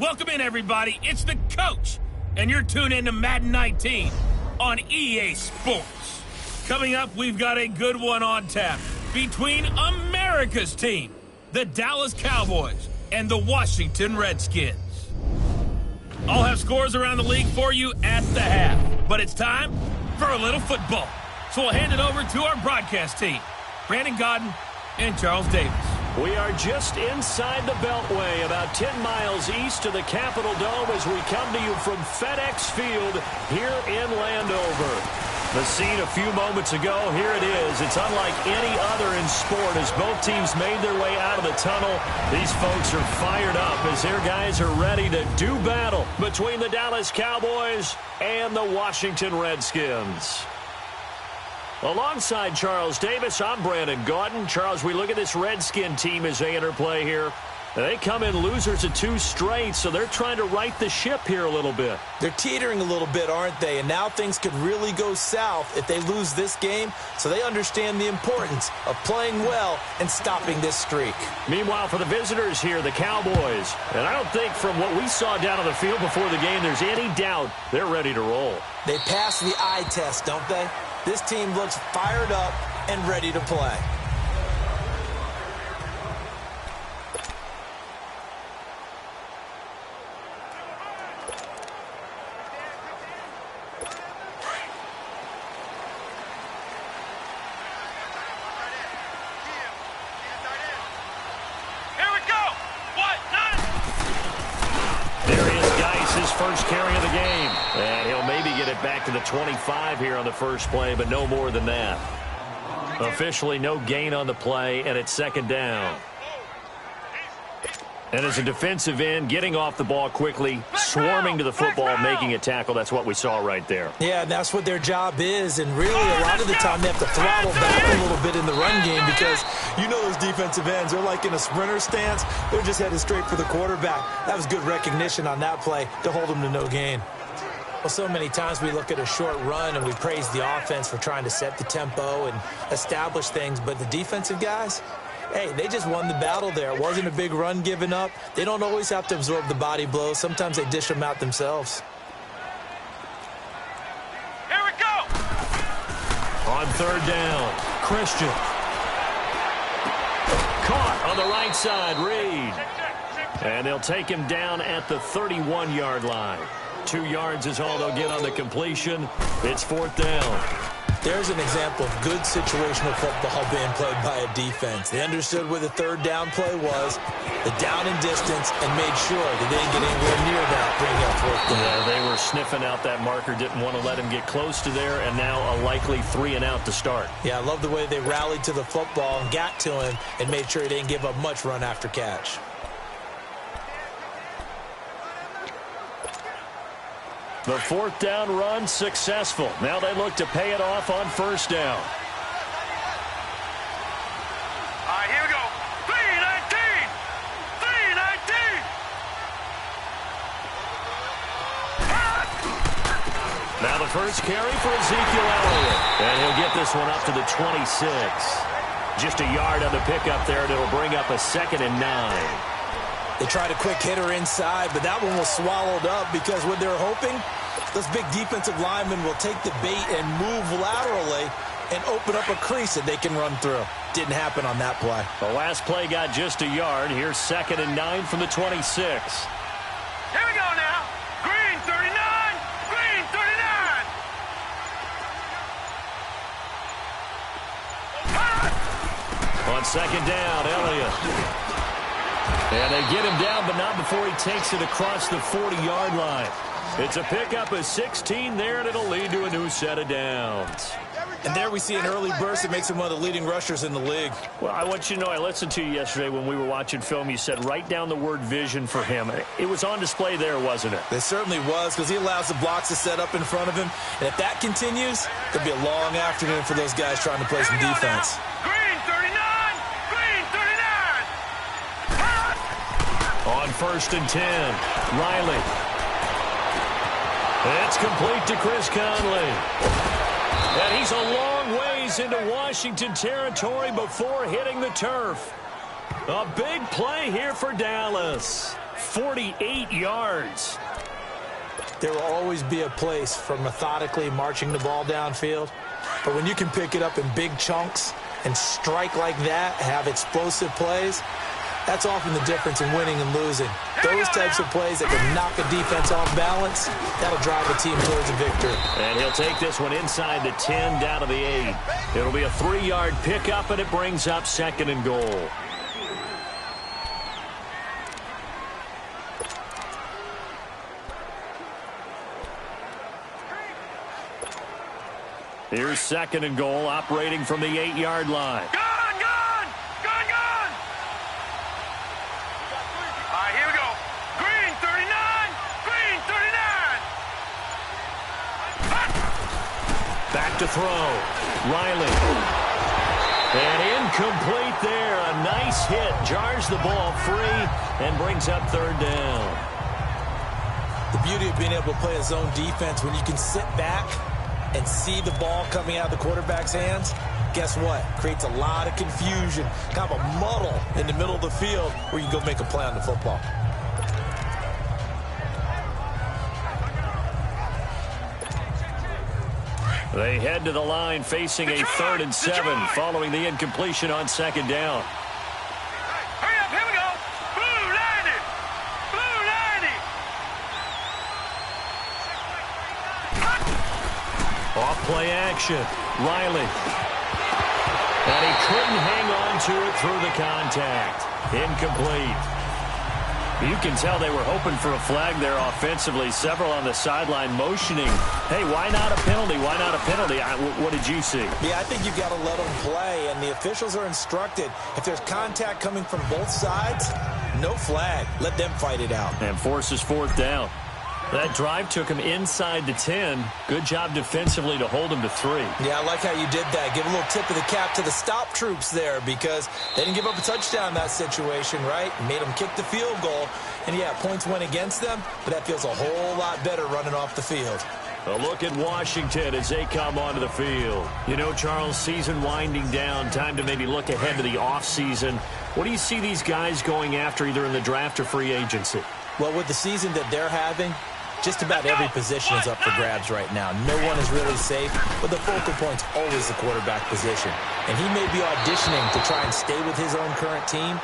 Welcome in, everybody. It's the coach, and you're tuned in to Madden 19 on EA Sports. Coming up, we've got a good one on tap between America's team, the Dallas Cowboys, and the Washington Redskins. I'll have scores around the league for you at the half, but it's time for a little football. So we'll hand it over to our broadcast team, Brandon Godden and Charles Davis. We are just inside the Beltway, about 10 miles east of the Capitol Dome as we come to you from FedEx Field here in Landover. The scene a few moments ago, here it is. It's unlike any other in sport as both teams made their way out of the tunnel. These folks are fired up as their guys are ready to do battle between the Dallas Cowboys and the Washington Redskins. Alongside Charles Davis, I'm Brandon Gaudin. Charles, we look at this Redskin team as they interplay here. They come in losers of 2 straight, so they're trying to right the ship here a little bit. They're teetering a little bit, aren't they? And now things could really go south if they lose this game, so they understand the importance of playing well and stopping this streak. Meanwhile, for the visitors here, the Cowboys. And I don't think from what we saw down on the field before the game, there's any doubt they're ready to roll. They pass the eye test, don't they? This team looks fired up and ready to play. First carry of the game, and he'll maybe get it back to the 25 here on the first play, but no more than that. Officially no gain on the play, and it's second down. And as a defensive end, getting off the ball quickly, swarming to the football, making a tackle, that's what we saw right there. Yeah, and that's what their job is, and really a lot of the time they have to throttle back a little bit in the run game because you know those defensive ends, they're like in a sprinter stance. They're just headed straight for the quarterback. That was good recognition on that play to hold them to no gain. Well, so many times we look at a short run and we praise the offense for trying to set the tempo and establish things, but the defensive guys, hey, they just won the battle there. It wasn't a big run given up. They don't always have to absorb the body blows. Sometimes they dish them out themselves. Here we go! On third down, Christian. Caught on the right side, Reed. And they'll take him down at the 31-yard line. 2 yards is all they'll get on the completion. It's fourth down. There's an example of good situational football being played by a defense. They understood where the third down play was, the down and distance, and made sure that they didn't get anywhere near that, bringing up fourth down. Yeah, they were sniffing out that marker, didn't want to let him get close to there, and now a likely 3 and out to start. Yeah, I love the way they rallied to the football and got to him and made sure he didn't give up much run after catch. The fourth down run successful. Now they look to pay it off on first down. All right, here we go. 3-19! 3-19! Now the first carry for Ezekiel Elliott. And he'll get this one up to the 26. Just a yard on the pickup there, and it'll bring up a 2nd and 9. They tried a quick hitter inside, but that one was swallowed up because what they're hoping, those big defensive linemen will take the bait and move laterally and open up a crease that they can run through. Didn't happen on that play. The last play got just a yard. Here's 2nd and 9 from the 26. Here we go now. Green 39. Green 39. On second down, Elliott. And they get him down, but not before he takes it across the 40-yard line. It's a pickup of 16 there, and it'll lead to a new set of downs. And there we see an early burst that makes him one of the leading rushers in the league. Well, I want you to know, I listened to you yesterday when we were watching film. You said write down the word vision for him. It was on display there, wasn't it? It certainly was, because he allows the blocks to set up in front of him. And if that continues, it'll be a long afternoon for those guys trying to play some defense. Green 39. Green 39. On first and 10, Riley. It's complete to Chris Conley. And he's a long ways into Washington territory before hitting the turf. A big play here for Dallas. 48 yards. There will always be a place for methodically marching the ball downfield. But when you can pick it up in big chunks and strike like that, have explosive plays, that's often the difference in winning and losing. Those types of plays that can knock a defense off balance, that'll drive a team towards a victory. And he'll take this one inside the 10, down to the 8. It'll be a 3-yard pickup, and it brings up 2nd and goal. Here's 2nd and goal, operating from the 8-yard line. Gone! All right, here we go. Green 39! Green 39! Back to throw. Riley. And incomplete there. A nice hit. Jars the ball free and brings up 3rd down. The beauty of being able to play a zone defense when you can sit back and see the ball coming out of the quarterback's hands, guess what? Creates a lot of confusion, kind of a muddle in the middle of the field where you go make a play on the football. They head to the line facing a 3rd and 7 following the incompletion on 2nd down. Hurry up, here we go. Blue 90! Blue 90! Off play action. Riley. And he couldn't hang on to it through the contact. Incomplete. You can tell they were hoping for a flag there offensively. Several on the sideline motioning. Hey, why not a penalty? Why not a penalty? What did you see? Yeah, I think you've got to let them play, and the officials are instructed. If there's contact coming from both sides, no flag. Let them fight it out. And forces 4th down. That drive took him inside the 10. Good job defensively to hold him to 3. Yeah, I like how you did that. Give a little tip of the cap to the stop troops there because they didn't give up a touchdown in that situation, right? Made them kick the field goal. And, yeah, points went against them, but that feels a whole lot better running off the field. A look at Washington as they come onto the field. You know, Charles, season winding down. Time to maybe look ahead to the offseason. What do you see these guys going after either in the draft or free agency? Well, with the season that they're having, just about every position is up for grabs right now. No one is really safe, but the focal point's always the quarterback position. And he may be auditioning to try and stay with his own current team.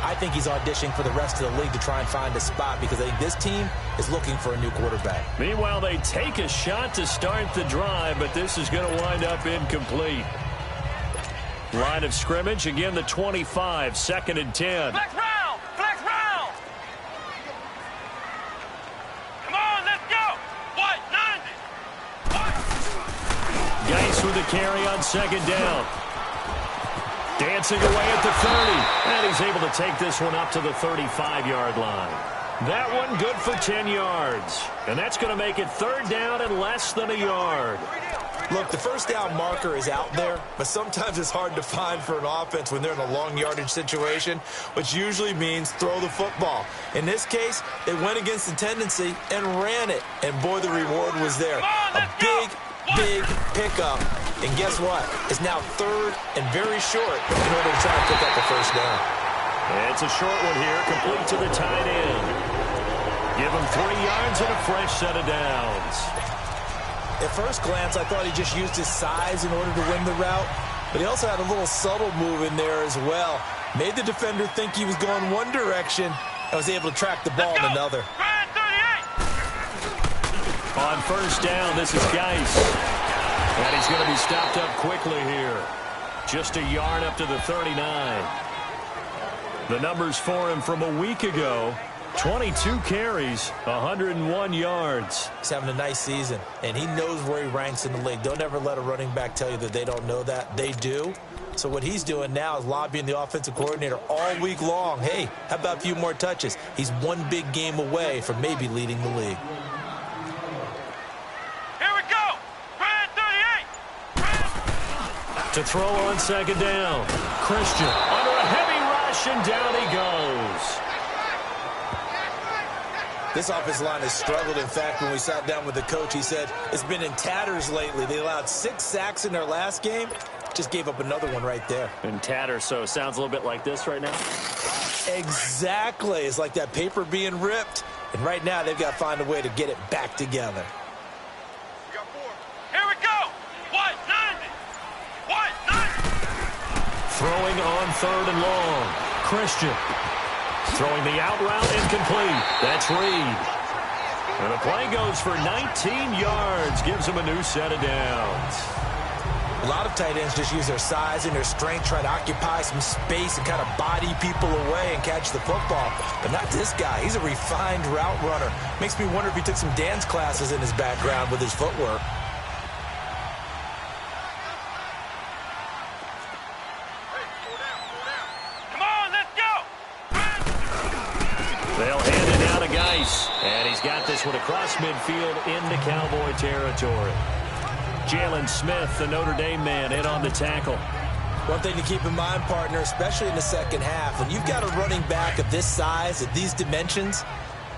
I think he's auditioning for the rest of the league to try and find a spot because I think this team is looking for a new quarterback. Meanwhile, they take a shot to start the drive, but this is going to wind up incomplete. Line of scrimmage, again the 25, 2nd and 10. Flex round! Flex round! Come on, let's go! What? 90! Geis with the carry on 2nd down. Dancing away at the 30. And he's able to take this one up to the 35-yard line. That one good for 10 yards. And that's going to make it 3rd down and less than a yard. Look, the 1st down marker is out there, but sometimes it's hard to find for an offense when they're in a long yardage situation, which usually means throw the football. In this case, they went against the tendency and ran it. And boy, the reward was there. A big pickup. And guess what? It's now 3rd and very short in order to try and pick up the 1st down. It's a short one here, complete to the tight end. Give him 3 yards and a fresh set of downs. At first glance, I thought he just used his size in order to win the route, but he also had a little subtle move in there as well. Made the defender think he was going one direction and was able to track the ball in another. On 1st down, this is Geis. And he's going to be stopped up quickly here. Just a yard up to the 39. The numbers for him from a week ago. 22 carries, 101 yards. He's having a nice season, and he knows where he ranks in the league. Don't ever let a running back tell you that they don't know that. They do. So what he's doing now is lobbying the offensive coordinator all week long. Hey, how about a few more touches? He's one big game away from maybe leading the league. Here we go! Grand 38! To throw on 2nd down. Christian under a heavy rush, and down he goes. This offensive line has struggled. In fact, when we sat down with the coach, he said it's been in tatters lately. They allowed 6 sacks in their last game. Just gave up another one right there. In tatters, so it sounds a little bit like this right now. Exactly. It's like that paper being ripped. And right now, they've got to find a way to get it back together. Here we go. 190. 190. Throwing on 3rd and long. Christian. Throwing the out route incomplete. That's Reed. And the play goes for 19 yards. Gives him a new set of downs. A lot of tight ends just use their size and their strength, try to occupy some space and kind of body people away and catch the football. But not this guy. He's a refined route runner. Makes me wonder if he took some dance classes in his background with his footwork. Come on, let's go. They'll hand it down to Geis. And he's got this one across midfield into Cowboy territory. Jalen Smith, the Notre Dame man, in on the tackle. One thing to keep in mind, partner, especially in the second half, when you've got a running back of this size, of these dimensions,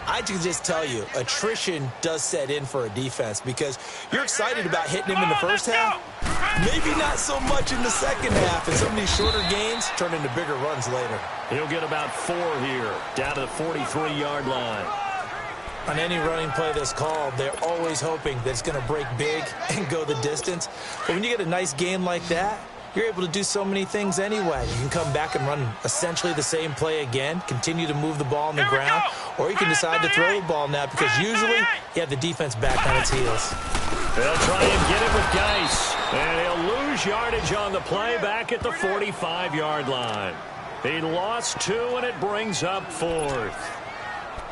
I can just tell you, attrition does set in for a defense because you're excited about hitting him in the first half. Maybe not so much in the second half, and some of these shorter gains turn into bigger runs later. He'll get about 4 here, down to the 43-yard line. On any running play that's called, they're always hoping that it's going to break big and go the distance. But when you get a nice gain like that, you're able to do so many things anyway. You can come back and run essentially the same play again, continue to move the ball on the ground, or you can decide to throw the ball now because usually you have the defense back on its heels. They'll try and get it with Geis, and he'll lose yardage on the play back at the 45-yard line. He lost 2, and it brings up 4th.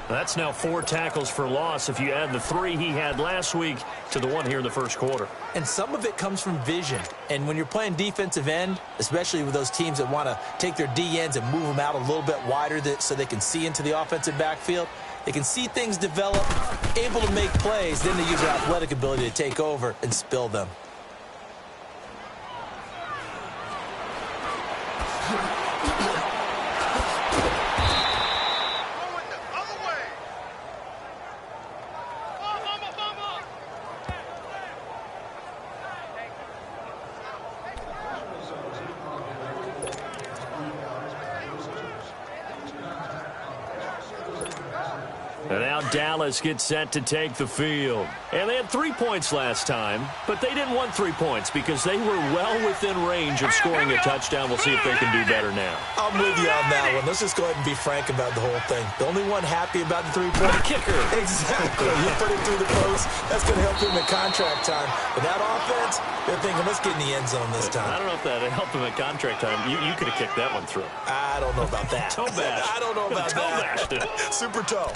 That's now 4 tackles for loss if you add the 3 he had last week to the 1 here in the first quarter. And some of it comes from vision. And when you're playing defensive end, especially with those teams that want to take their D ends and move them out a little bit wider so they can see into the offensive backfield, they can see things develop, able to make plays, then they use their athletic ability to take over and spill them. And now Dallas gets set to take the field. And they had 3 points last time, but they didn't want 3 points because they were well within range of scoring a touchdown. We'll see if they can do better now. I'm with you on that one. Let's just go ahead and be frank about the whole thing. The only one happy about the 3-point kicker. Exactly. You put it through the post. That's going to help him in contract time. But that offense, they're thinking, let's get in the end zone this time. I don't know if that helped him at contract time. You could have kicked that one through. I don't know about that. Toe bash. I don't know about toe that. Bashed it. Super toe.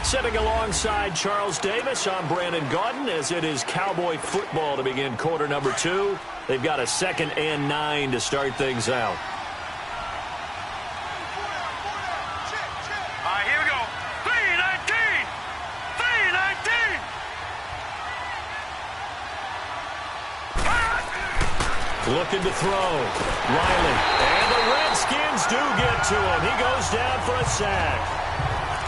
Sitting alongside Charles Davis, I'm Brandon Gaudin as it is Cowboy football to begin quarter number 2. They've got a 2nd and 9 to start things out. All right, here we go. 3-19. 3-19. Looking to throw. Riley. And the Redskins do get to him. He goes down for a sack.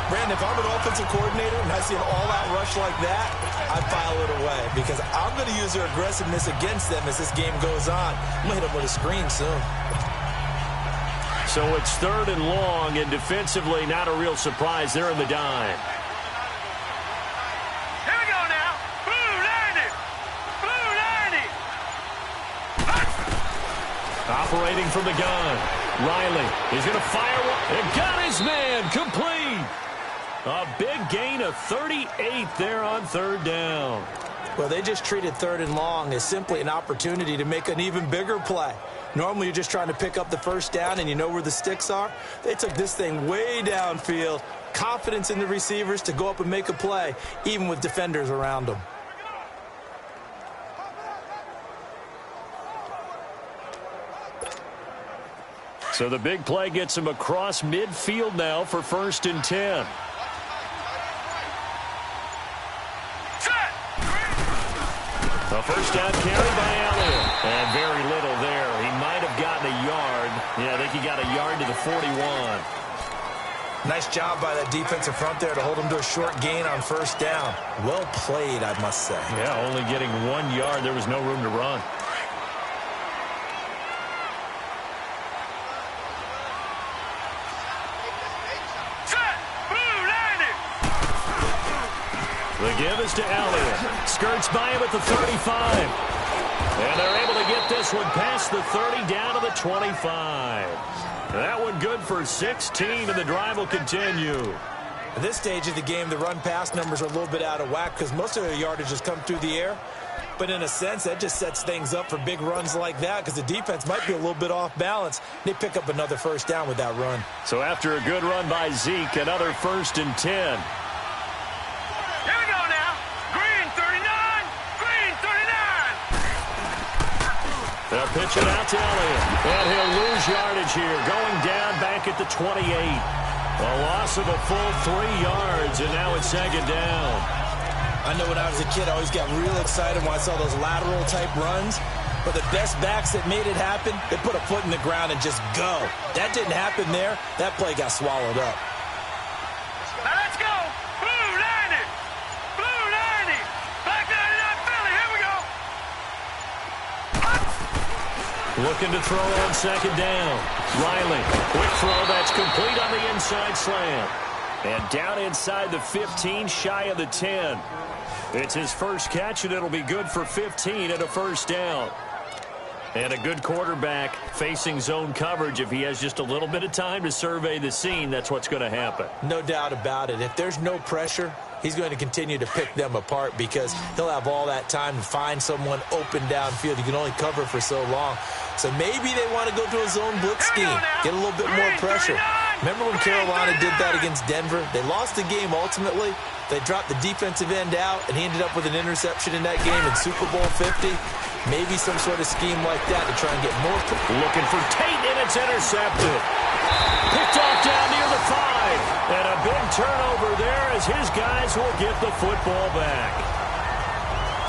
Brandon, if I'm an offensive coordinator and I see an all-out rush like that, I file it away because I'm going to use their aggressiveness against them as this game goes on. I'm going to hit them with a screen soon. So it's 3rd and long, and defensively, not a real surprise. They're in the dime. Here we go now. Blue 90. Blue 90. Operating from the gun. Riley, he's going to fire one. And got his man complete. A big gain of 38 there on 3rd down. Well, they just treated 3rd and long as simply an opportunity to make an even bigger play. Normally, you're just trying to pick up the first down and you know where the sticks are. They took this thing way downfield. Confidence in the receivers to go up and make a play, even with defenders around them. So the big play gets him across midfield now for 1st and 10. A first down carry by Elliott. And very little there. He might have gotten a yard. Yeah, I think he got a yard to the 41. Nice job by that defensive front there to hold him to a short gain on first down. Well played, I must say. Yeah, only getting 1 yard. There was no room to run. The give is to Elliott. Skirts by him at the 35. And they're able to get this one past the 30 down to the 25. That one good for 16, and the drive will continue. At this stage of the game, the run-pass numbers are a little bit out of whack because most of their yardage has come through the air. But in a sense, that just sets things up for big runs like that because the defense might be a little bit off balance. They pick up another first down with that run. So after a good run by Zeke, another 1st and 10. They'll pitch it out to Elliott. And he'll lose yardage here. Going down back at the 28. A loss of a full 3 yards, and now it's 2nd down. I know when I was a kid, I always got real excited when I saw those lateral-type runs. But the best backs that made it happen, they put a foot in the ground and just go. That didn't happen there. That play got swallowed up. Now let's go. Blue 90. Blue 90. Back 99 Philly. Here we go. Looking to throw on 2nd down. Riley, quick throw, that's complete on the inside slant. And down inside the 15, shy of the 10. It's his first catch, and it'll be good for 15 and a first down. And a good quarterback facing zone coverage. If he has just a little bit of time to survey the scene, that's what's going to happen. No doubt about it. If there's no pressure, he's going to continue to pick them apart because he'll have all that time to find someone open downfield. You can only cover for so long. So maybe they want to go to a zone blitz scheme, get a little bit more pressure. Remember when Carolina did that against Denver? They lost the game ultimately. They dropped the defensive end out, and he ended up with an interception in that game in Super Bowl 50. Maybe some sort of scheme like that to try and get more. Looking for Tate, and it's intercepted. Picked off down near the 5. And a big turnover there as his guys will get the football back.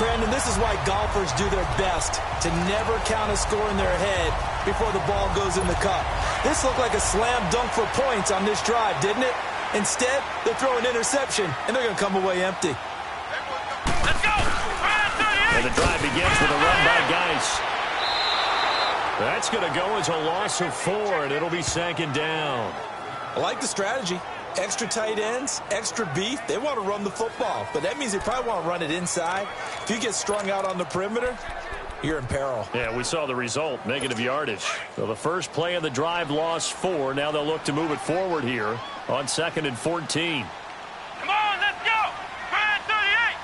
Brandon, this is why golfers do their best to never count a score in their head before the ball goes in the cup. This looked like a slam dunk for points on this drive, didn't it? Instead, they throw an interception, and they're going to come away empty. Let's go. And the drive begins with a run by Geis. That's going to go as a loss of 4, and it'll be 2nd down. I like the strategy. Extra tight ends, extra beef. They want to run the football, but that means they probably want to run it inside. If you get strung out on the perimeter, you're in peril. Yeah, we saw the result, negative yardage. So the first play of the drive lost 4. Now they'll look to move it forward here on 2nd and 14. Come on, let's go. Brad 38.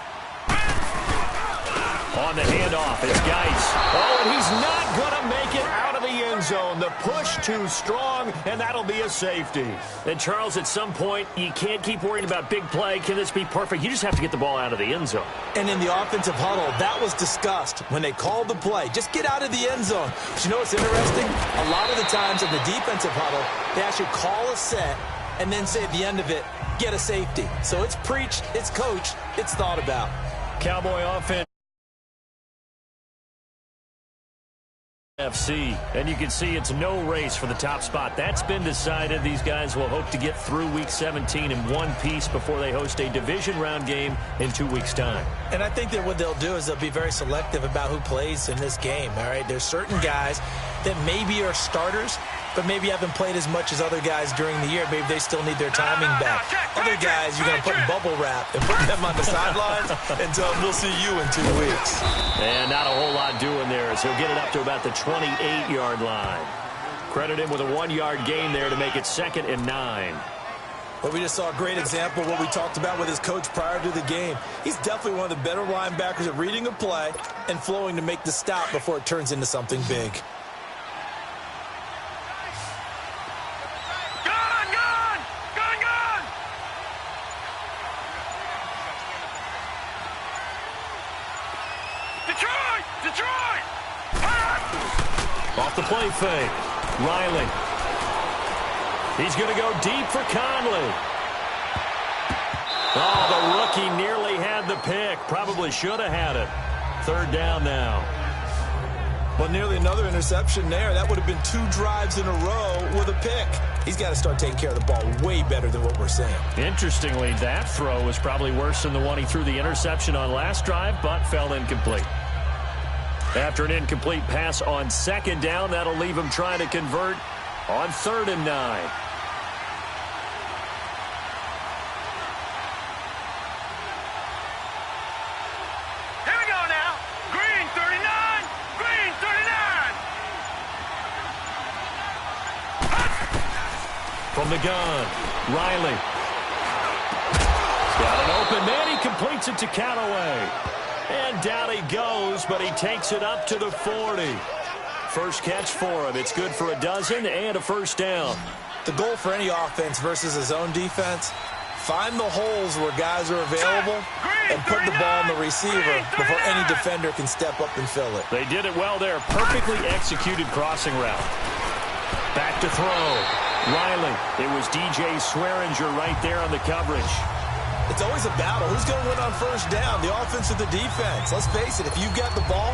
On the handoff, it's Geis. Oh, and he's not going to make it out of the end zone. The push too strong, and that'll be a safety. And, Charles, at some point, you can't keep worrying about big play. Can this be perfect? You just have to get the ball out of the end zone. And in the offensive huddle, that was discussed when they called the play. Just get out of the end zone. But you know what's interesting? A lot of the times in the defensive huddle, they actually call a set and then say at the end of it, get a safety. So it's preached, it's coached, it's thought about. Cowboy offense. FC, and you can see it's no race for the top spot. That's been decided. These guys will hope to get through Week 17 in one piece before they host a division round game in 2 weeks' time. And I think that what they'll do is they'll be very selective about who plays in this game, all right? There's certain guys that maybe are starters, but maybe haven't played as much as other guys during the year. Maybe they still need their timing back. Other guys, you're going to put in bubble wrap and put them on the sidelines and tell them we'll see you in 2 weeks. And not a whole lot doing there, so he'll get it up to about the 28-yard line. Credit him with a 1-yard gain there to make it 2nd and 9. Well, we just saw a great example of what we talked about with his coach prior to the game. He's definitely one of the better linebackers at reading a play and flowing to make the stop before it turns into something big. Off the play fake. Riley. He's going to go deep for Conley. Oh, the rookie nearly had the pick. Probably should have had it. 3rd down now. Well, nearly another interception there. That would have been 2 drives in a row with a pick. He's got to start taking care of the ball way better than what we're seeing. Interestingly, that throw was probably worse than the one he threw the interception on last drive, but fell incomplete. After an incomplete pass on second down, that'll leave him trying to convert on 3rd and 9. From the gun, Riley. Got an open man. He completes it to Callaway. And down he goes, but he takes it up to the 40. First catch for him. It's good for a dozen and a first down. The goal for any offense versus his own defense, find the holes where guys are available and put the ball on the receiver before any defender can step up and fill it. They did it well there. Perfectly executed crossing route. Back to throw. Riley. It was DJ Swearinger right there on the coverage. It's always a battle. Who's going to win on first down, the offense or the defense? Let's face it, if you get the ball,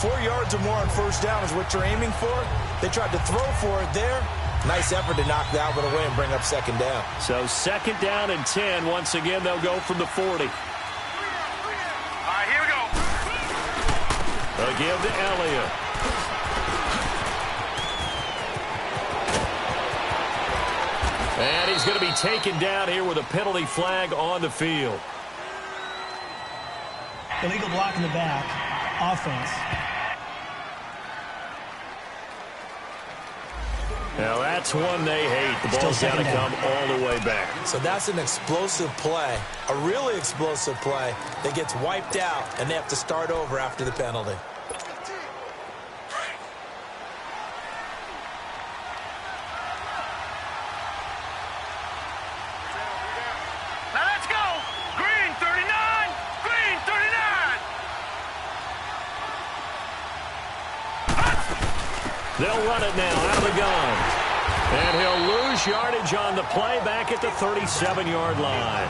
4 yards or more on first down is what you're aiming for. They tried to throw for it there. Nice effort to knock that one away and bring up second down. So 2nd down and 10. Once again, they'll go from the 40. All right, here we go. They'll give to Elliott. And he's going to be taken down here with a penalty flag on the field. Illegal block in the back. Offense. Now that's one they hate. The ball's got to come all the way back. So that's an explosive play, a really explosive play that gets wiped out, and they have to start over after the penalty. They'll run it now out of the gun. And he'll lose yardage on the play back at the 37-yard line.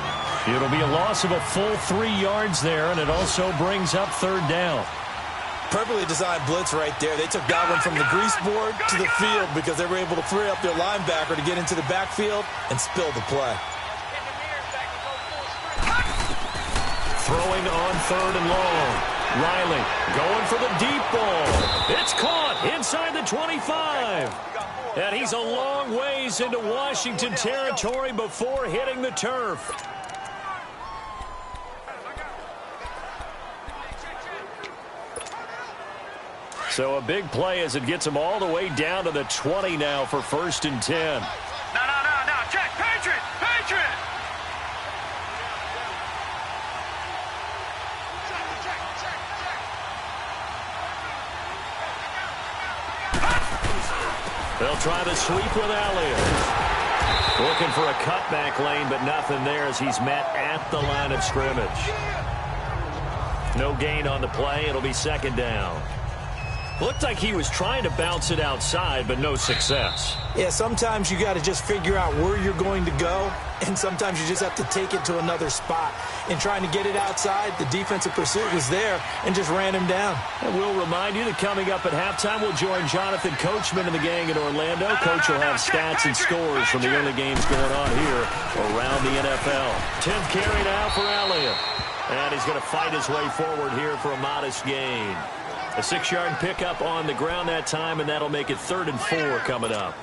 It'll be a loss of a full 3 yards there, and it also brings up 3rd down. Perfectly designed blitz right there. They took that one from the grease board to the field because they were able to free up their linebacker to get into the backfield and spill the play. Throwing on 3rd and long. Riley going for the deep ball. It's caught inside the 25. And he's a long ways into Washington territory before hitting the turf. So a big play as it gets him all the way down to the 20 now for 1st and 10. No. Check. Patriot. They'll try the sweep with Elliott. Looking for a cutback lane, but nothing there as he's met at the line of scrimmage. No gain on the play. It'll be 2nd down. Looked like he was trying to bounce it outside, but no success. Yeah, sometimes you got to just figure out where you're going to go, and sometimes you just have to take it to another spot. In trying to get it outside, the defensive pursuit was there and just ran him down. And we'll remind you that coming up at halftime, we'll join Jonathan Coachman and the gang in Orlando. Coach will have stats and scores from the early games going on here around the NFL. 10th carry now for Elliott. And he's going to fight his way forward here for a modest gain. A 6-yard pickup on the ground that time, and that'll make it 3rd and 4 coming up.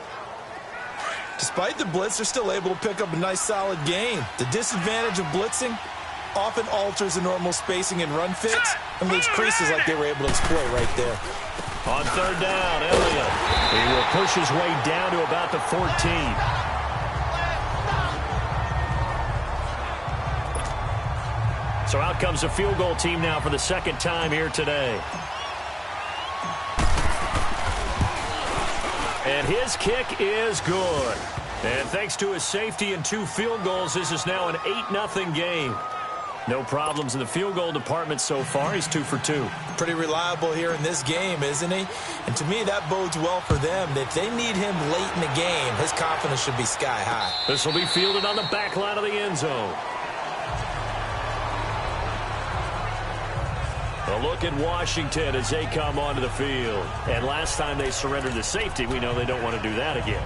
Despite the blitz, they're still able to pick up a nice, solid gain. The disadvantage of blitzing often alters the normal spacing and run fits and leaves creases like they were able to exploit right there. On 3rd down, Elliott. He will push his way down to about the 14. So out comes the field goal team now for the 2nd time here today. And his kick is good. And thanks to his safety and 2 field goals, this is now an 8-0 game. No problems in the field goal department so far. He's 2 for 2. Pretty reliable here in this game, isn't he? And to me, that bodes well for them. If they need him late in the game, his confidence should be sky high. This will be fielded on the back line of the end zone. A look at Washington as they come onto the field. And last time they surrendered the safety, we know they don't want to do that again.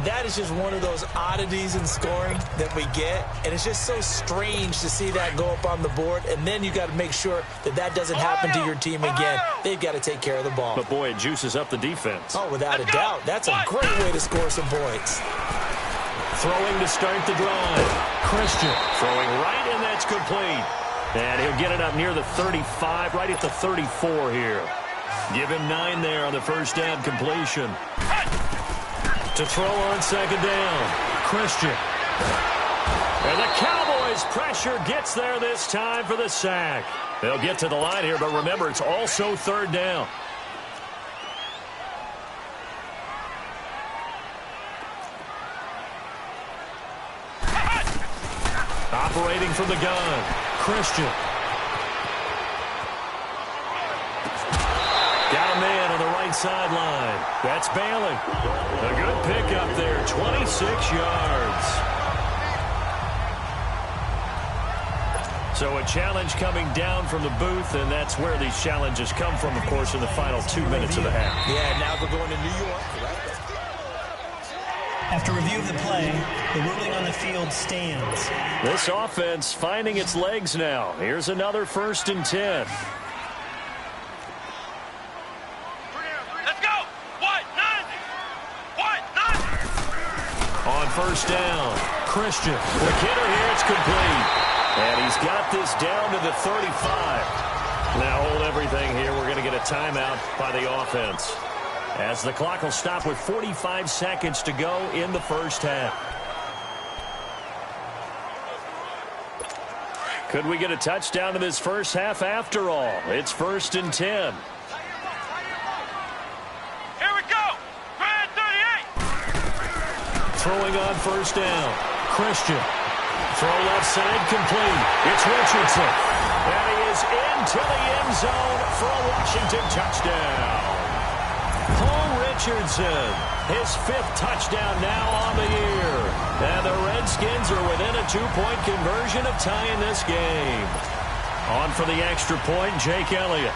That is just one of those oddities in scoring that we get, and it's just so strange to see that go up on the board, and then you got to make sure that that doesn't happen to your team again. They've got to take care of the ball. But, boy, it juices up the defense. Oh, without a doubt. That's a great way to score some points. Throwing to start the drive. Christian throwing right, and that's complete. And he'll get it up near the 35, right at the 34 here. Give him 9 there on the first down completion. To throw on second down, Christian. And the Cowboys pressure gets there this time for the sack. They'll get to the line here, but remember, it's also third down. Operating from the gun, Christian. Got a man on the right sideline. That's Bailey. A good pickup there, 26 yards. So a challenge coming down from the booth, and that's where these challenges come from, of course, in the final 2 minutes of the half. Yeah, now they're going to New York. After review of the play, the ruling on the field stands. This offense finding its legs now. Here's another 1st and 10. On first down, Christian. The kidder here, it's complete. And he's got this down to the 35. Now hold everything here. We're going to get a timeout by the offense, as the clock will stop with 45 seconds to go in the first half. Could we get a touchdown in this first half after all? It's 1st and 10. Throwing on first down, Christian. Throw left side complete. It's Richardson. And he is into the end zone for a Washington touchdown. Paul Richardson, his 5th touchdown now on the year. And the Redskins are within a 2-point conversion of tying this game. On for the extra point, Jake Elliott.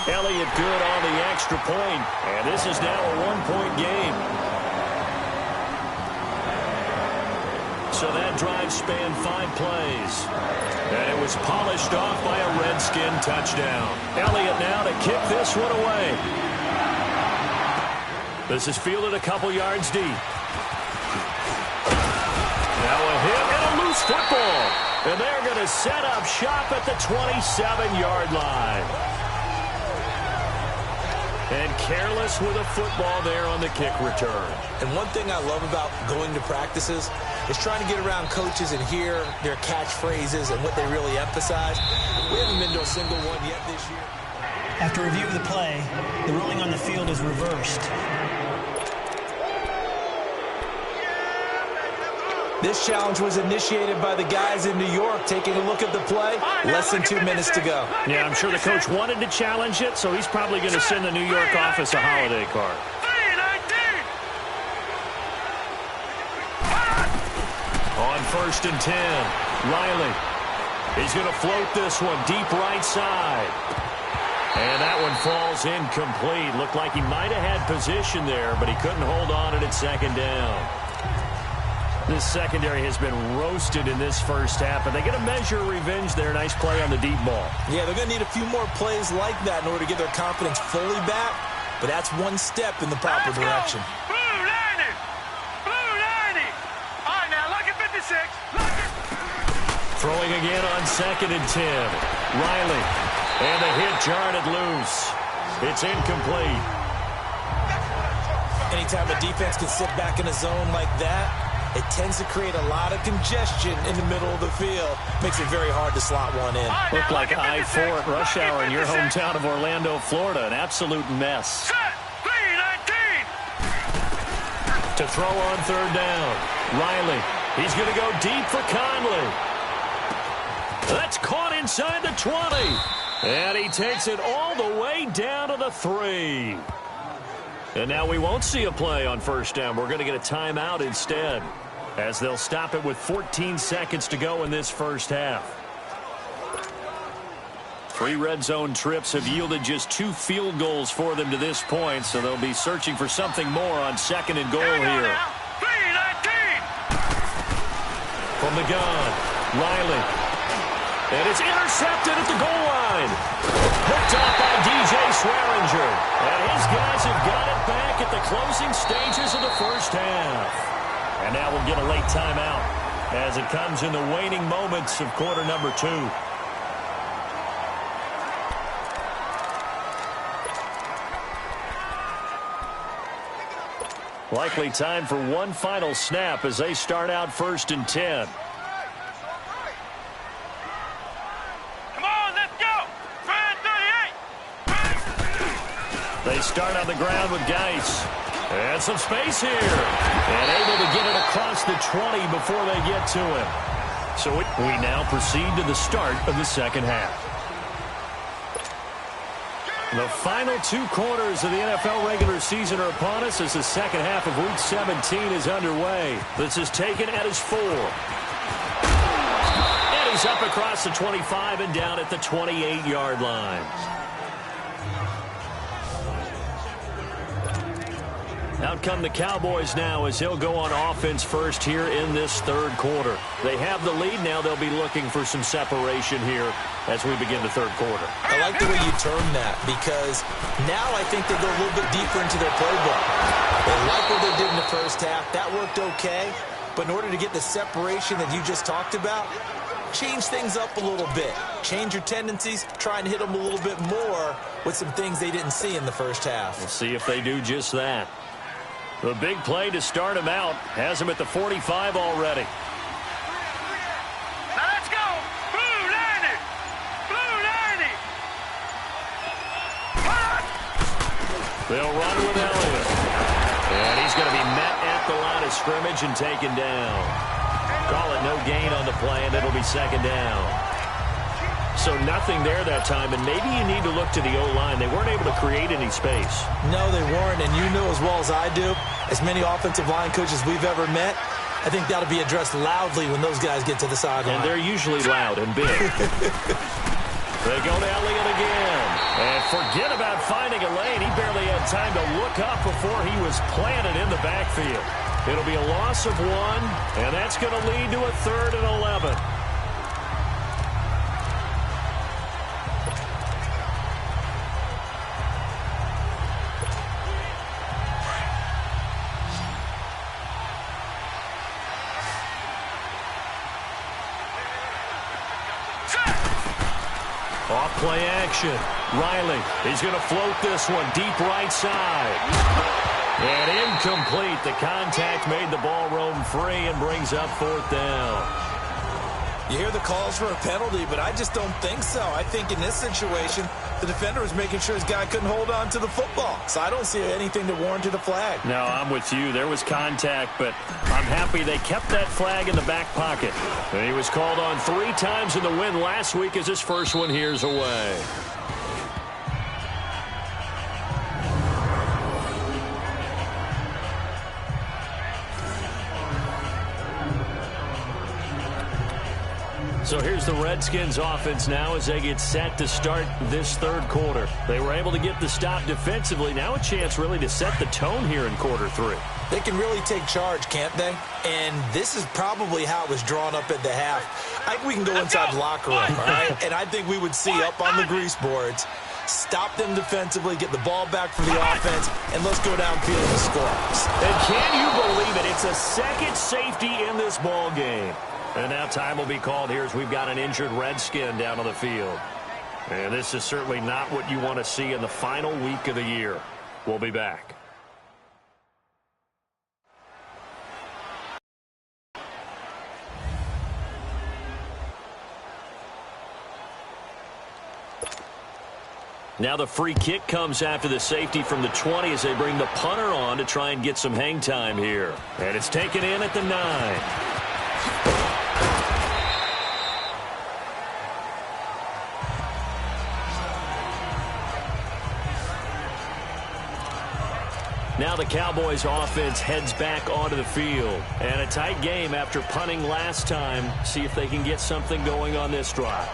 Elliott good on the extra point, and this is now a 1-point game. So that drive spanned 5 plays, and it was polished off by a Redskin touchdown. Elliott now to kick this one away. This is fielded a couple yards deep. Now a hit and a loose football, and they're going to set up shop at the 27-yard line. And careless with a football there on the kick return. And one thing I love about going to practices is trying to get around coaches and hear their catchphrases and what they really emphasize. We haven't been to a single one yet this year. After review of the play, the ruling on the field is reversed. This challenge was initiated by the guys in New York. Taking a look at the play, less than 2 minutes to go. Yeah, I'm sure the coach wanted to challenge it, so he's probably going to send the New York office a holiday card. On 1st and 10, Riley. He's going to float this one deep right side. And that one falls incomplete. Looked like he might have had position there, but he couldn't hold on at 2nd down. This secondary has been roasted in this first half, but they get a measure of revenge there. Nice play on the deep ball. Yeah, they're going to need a few more plays like that in order to get their confidence fully back, but that's one step in the proper direction. Blue 90! Blue 90! All right, now look at 56. Look at... Throwing again on 2nd and 10. Riley. And the hit jarred it loose. It's incomplete. Anytime a defense can sit back in a zone like that, it tends to create a lot of congestion in the middle of the field. Makes it very hard to slot one in. Looked like I-4 at rush hour in your hometown of Orlando, Florida. An absolute mess. To throw on 3rd down. Riley. He's going to go deep for Conley. That's caught inside the 20. And he takes it all the way down to the 3. And now we won't see a play on 1st down. We're going to get a timeout instead. as they'll stop it with 14 seconds to go in this first half. 3 red zone trips have yielded just 2 field goals for them to this point, so they'll be searching for something more on 2nd and goal here. 3-19. From the gun, Riley. And it's intercepted at the goal line. Picked off by DJ Swearinger. And his guys have got it back at the closing stages of the first half. And now we'll get a late timeout as it comes in the waning moments of quarter number 2. Likely time for one final snap as they start out 1st and 10. Come on, let's go. 38. They start on the ground with Geis. And some space here. And able to get it across the 20 before they get to him. So we now proceed to the start of the second half. The final 2 quarters of the NFL regular season are upon us as the second half of Week 17 is underway. This is taken at his 4. And he's up across the 25 and down at the 28-yard line. Out come the Cowboys now as he'll go on offense first here in this third quarter. They have the lead. Now they'll be looking for some separation here as we begin the third quarter. I like the way you term that because now I think they go a little bit deeper into their playbook. They like what they did in the first half. That worked okay. But in order to get the separation that you just talked about, change things up a little bit. Change your tendencies. Try and hit them a little bit more with some things they didn't see in the first half. We'll see if they do just that. The big play to start him out has him at the 45 already. Now let's go. Blue 90. Blue 90. They'll run with Elliott. And he's going to be met at the line of scrimmage and taken down. Call it no gain on the play, and it'll be second down. So nothing there that time, and maybe you need to look to the O-line. They weren't able to create any space. No, they weren't, and you know as well as I do, as many offensive line coaches we've ever met, I think that'll be addressed loudly when those guys get to the sideline. And they're usually loud and big. They go to Elliott again. And forget about finding a lane. He barely had time to look up before he was planted in the backfield. It'll be a loss of 1, and that's going to lead to a 3rd and 11. Off-play action. Riley, he's going to float this one deep right side. And incomplete. The contact made the ball roam free and brings up 4th down. You hear the calls for a penalty, but I just don't think so. I think in this situation, the defender was making sure his guy couldn't hold on to the football. So I don't see anything that warranted a flag. No, I'm with you. There was contact, but I'm happy they kept that flag in the back pocket. And he was called on 3 times in the win last week as his first one here's away. So here's the Redskins offense now as they get set to start this third quarter. They were able to get the stop defensively. Now a chance really to set the tone here in quarter 3. They can really take charge, can't they? And this is probably how it was drawn up at the half. I think we can go inside the locker room, all right? And I think we would see up on the grease boards, stop them defensively, get the ball back for the offense, and let's go downfield and score. And can you believe it? It's a second safety in this ball game. And now time will be called here as we've got an injured Redskin down on the field. And this is certainly not what you want to see in the final week of the year. We'll be back. Now the free kick comes after the safety from the 20 as they bring the punter on to try and get some hang time here. And it's taken in at the 9. Now the Cowboys offense heads back onto the field. And a tight game after punting last time. See if they can get something going on this drive.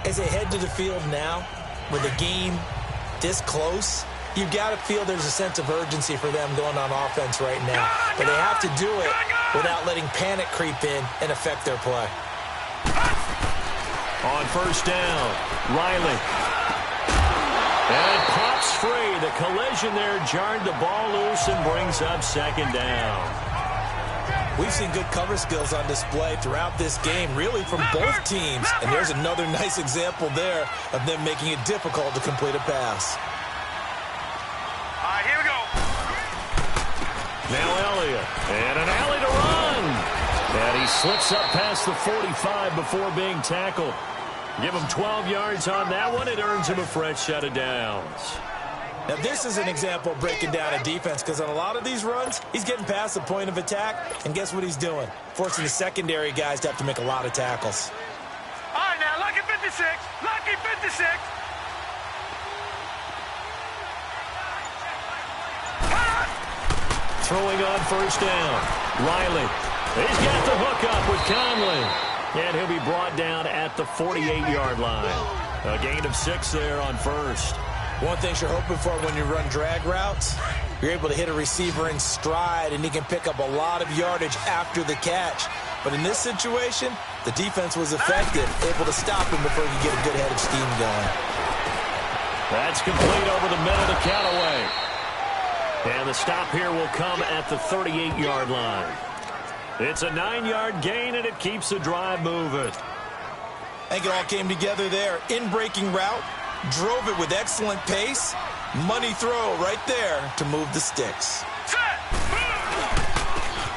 As they head to the field now, with the game this close, you've got to feel there's a sense of urgency for them going on offense right now. But they have to do it without letting panic creep in and affect their play. On first down, Riley. And it pops free. The collision there jarred the ball loose and brings up second down. We've seen good cover skills on display throughout this game, really from both teams. And there's another nice example there of them making it difficult to complete a pass. All right, here we go. Now Elliott. And an alley to run. And he slips up past the 45 before being tackled. Give him 12 yards on that one. It earns him a fresh set of downs. Now, this is an example of breaking down a defense because on a lot of these runs, he's getting past the point of attack, and guess what he's doing? Forcing the secondary guys to have to make a lot of tackles. All right, now, lucky 56. Lucky 56. Throwing on first down. Riley. He's got the hook up with Conley. And he'll be brought down at the 48-yard line. A gain of 6 there on first. One thing you're hoping for when you run drag routes, you're able to hit a receiver in stride, and he can pick up a lot of yardage after the catch. But in this situation, the defense was effective, able to stop him before he could get a good head of steam going. That's complete over the middle to Callaway. And the stop here will come at the 38-yard line. It's a 9-yard gain, and it keeps the drive moving. I think it all came together there. In-breaking route, drove it with excellent pace. Money throw right there to move the sticks.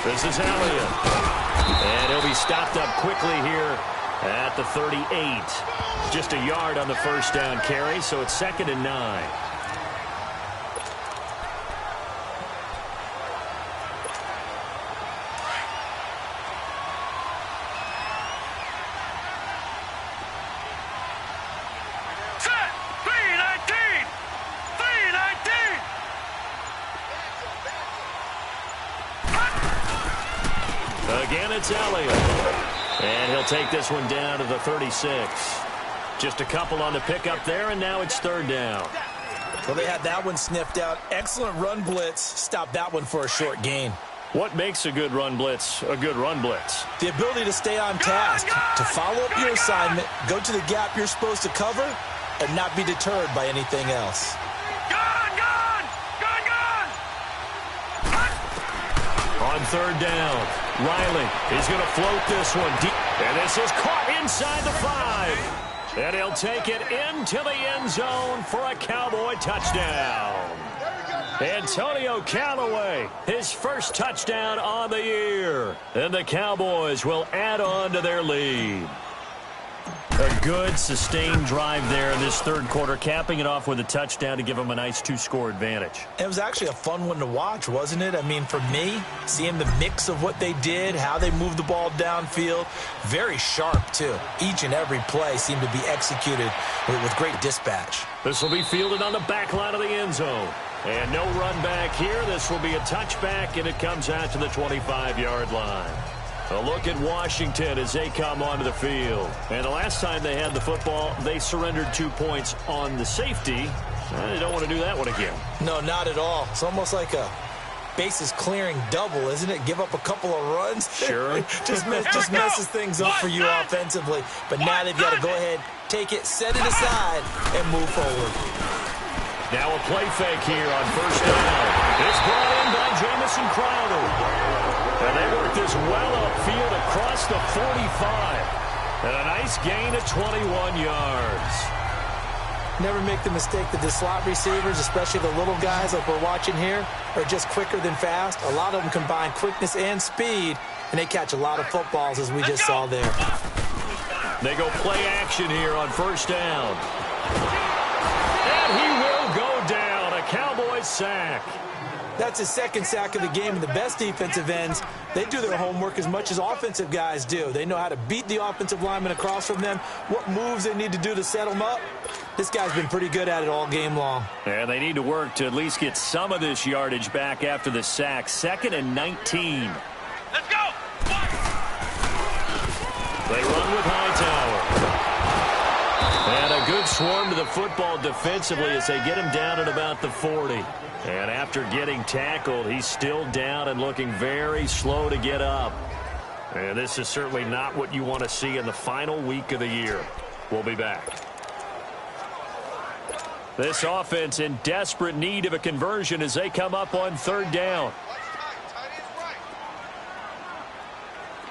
This is Elliott. And he'll be stopped up quickly here at the 38. Just a yard on the first down carry, so it's 2nd and 9. Again, it's Elliott. And he'll take this one down to the 36. Just a couple on the pickup there, and now it's 3rd down. Well, they had that one sniffed out. Excellent run blitz. Stopped that one for a short gain. What makes a good run blitz a good run blitz? The ability to stay on task, to follow up your assignment, go to the gap you're supposed to cover, and not be deterred by anything else. On 3rd down, Riley is going to float this one deep. And this is caught inside the 5. And he'll take it into the end zone for a Cowboy touchdown. Antonio Callaway, his first touchdown on the year. And the Cowboys will add on to their lead. A good, sustained drive there in this 3rd quarter, capping it off with a touchdown to give them a nice 2-score advantage. It was actually a fun one to watch, wasn't it? I mean, for me, seeing the mix of what they did, how they moved the ball downfield, very sharp, too. Each and every play seemed to be executed with great dispatch. This will be fielded on the back line of the end zone. And no run back here. This will be a touchback, and it comes out to the 25-yard line. A look at Washington as they come onto the field. And the last time they had the football, they surrendered 2 points on the safety. They don't want to do that one again. No, not at all. It's almost like a bases clearing double, isn't it? Give up a couple of runs. Sure. just messes things up for you offensively. But now they've got to go ahead, take it, set it aside, and move forward. Now a play fake here on first down. It's brought in by Jamison Crowder. And they work this well upfield across the 45. And a nice gain of 21 yards. Never make the mistake that the slot receivers, especially the little guys like we're watching here, are just quicker than fast. A lot of them combine quickness and speed, and they catch a lot of footballs, as we just saw there. They go play action here on first down. And he will go down. A Cowboys sack. That's his second sack of the game, and the best defensive ends, they do their homework as much as offensive guys do. They know how to beat the offensive lineman across from them, what moves they need to do to set them up. This guy's been pretty good at it all game long. And they need to work to at least get some of this yardage back after the sack. 2nd and 19. Let's go! They run with Hightower. And a good swarm to the football defensively as they get him down at about the 40. And after getting tackled, he's still down and looking very slow to get up. And this is certainly not what you want to see in the final week of the year. We'll be back. This offense in desperate need of a conversion as they come up on 3rd down.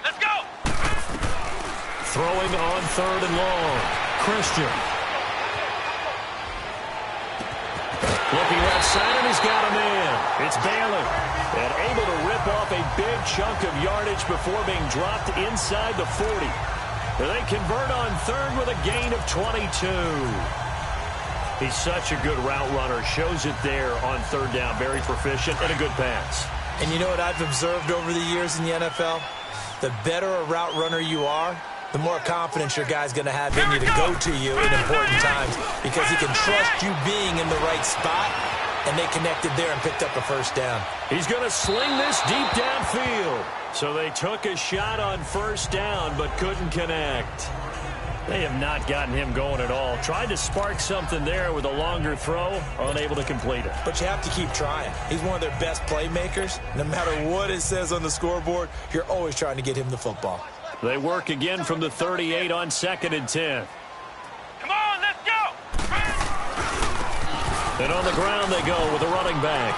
Let's go! Throwing on 3rd and long. Christian. Looking left side, and he's got a man. It's Bailey. And able to rip off a big chunk of yardage before being dropped inside the 40. They convert on 3rd with a gain of 22. He's such a good route runner. Shows it there on 3rd down. Very proficient and a good pass. And you know what I've observed over the years in the NFL? The better a route runner you are, the more confidence your guy's going to have in you to go to you in important times because he can trust you being in the right spot, and they connected there and picked up a 1st down. He's going to sling this deep downfield. So they took a shot on 1st down but couldn't connect. They have not gotten him going at all. Tried to spark something there with a longer throw, unable to complete it. But you have to keep trying. He's one of their best playmakers. No matter what it says on the scoreboard, you're always trying to get him the football. They work again from the 38 on 2nd and 10. Come on, let's go! And on the ground they go with a running back.